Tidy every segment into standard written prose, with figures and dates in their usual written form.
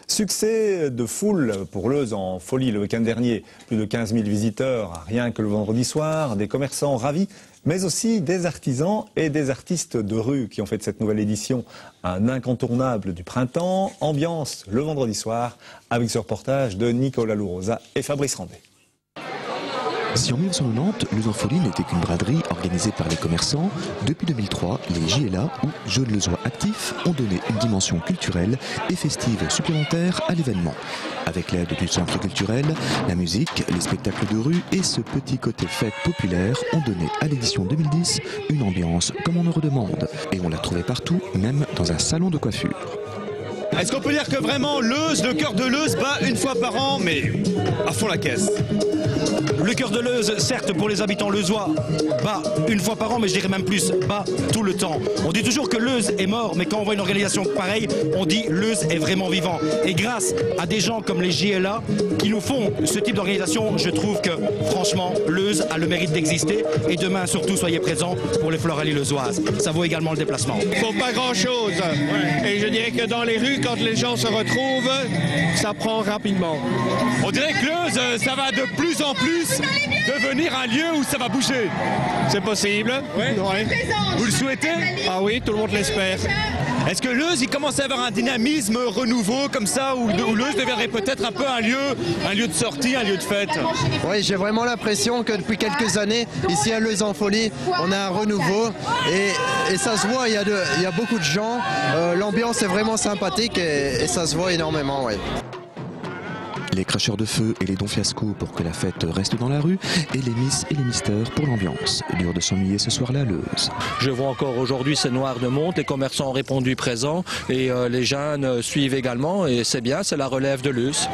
Succès de foule pour Leuze en folie le week-end dernier. Plus de 15 000 visiteurs, rien que le vendredi soir, des commerçants ravis, mais aussi des artisans et des artistes de rue qui ont fait de cette nouvelle édition un incontournable du printemps. Ambiance le vendredi soir avec ce reportage de Nicolas Lourosa et Fabrice Randé. Si en 1990, Leuze en folie n'était qu'une braderie organisée par les commerçants, depuis 2003, les JLA, ou Jeunes Leuzois Actifs, ont donné une dimension culturelle et festive supplémentaire à l'événement. Avec l'aide du centre culturel, la musique, les spectacles de rue et ce petit côté fête populaire ont donné à l'édition 2010 une ambiance comme on en redemande. Et on l'a trouvée partout, même dans un salon de coiffure. Est-ce qu'on peut dire que vraiment Leuze, le cœur de Leuze bat une fois par an, mais à fond la caisse? Le cœur de Leuze, certes pour les habitants leuzois, bat une fois par an, mais je dirais même plus, bat tout le temps. On dit toujours que Leuze est mort, mais quand on voit une organisation pareille, on dit Leuze est vraiment vivant. Et grâce à des gens comme les JLA qui nous font ce type d'organisation, je trouve que franchement, Leuze a le mérite d'exister. Et demain, surtout, soyez présents pour les Floralies leuzoises. Ça vaut également le déplacement. Faut pas grand-chose. Et je dirais que dans les rues, quand les gens se retrouvent, ça prend rapidement. On dirait que Leuze, ça va de plus en plus devenir un lieu où ça va bouger. C'est possible. Ouais. Ouais. Vous le souhaitez? Ah oui, tout le monde l'espère. Est-ce que Leuze, il commence à avoir un dynamisme renouveau comme ça, où Leuze deviendrait peut-être un peu un lieu de sortie, un lieu de fête? Oui, j'ai vraiment l'impression que depuis quelques années, ici à Leuze en folie, on a un renouveau et ça se voit, il y a beaucoup de gens, l'ambiance est vraiment sympathique et ça se voit énormément. Ouais. Les cracheurs de feu et les dons fiasco pour que la fête reste dans la rue, et les Miss et les Misters pour l'ambiance. Dur de s'ennuyer ce soir-là à Leuze. Je vois encore aujourd'hui ces noirs de monte, les commerçants ont répondu présents et les jeunes suivent également et c'est bien, c'est la relève de Leuze.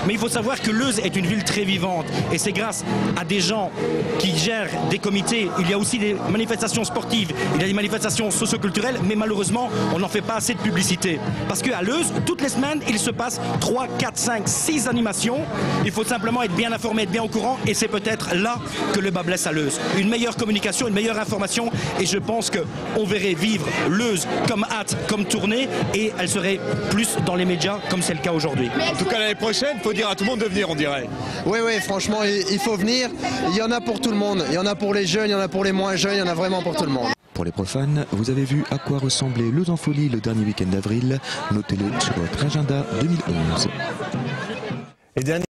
Mais il faut savoir que Leuze est une ville très vivante et c'est grâce à des gens qui gèrent des comités. Il y a aussi des manifestations sportives, il y a des manifestations socio-culturelles, mais malheureusement, on n'en fait pas assez de publicité. Parce qu'à Leuze, toutes les semaines, il se passe 3, 4, 5, 6 animations. Il faut simplement être bien informé, être bien au courant et c'est peut-être là que le bas blesse à Leuze. Une meilleure communication, une meilleure information et je pense qu'on verrait vivre Leuze comme hâte, comme tournée et elle serait plus dans les médias comme c'est le cas aujourd'hui. En tout cas l'année prochaine, il faut dire à tout le monde de venir, on dirait. Oui, franchement, il faut venir. Il y en a pour tout le monde. Il y en a pour les jeunes, il y en a pour les moins jeunes, il y en a vraiment pour tout le monde. Pour les profanes, vous avez vu à quoi ressemblait Leuze en folie le dernier week-end d'avril. Notez-le sur votre agenda 2011. Et dernier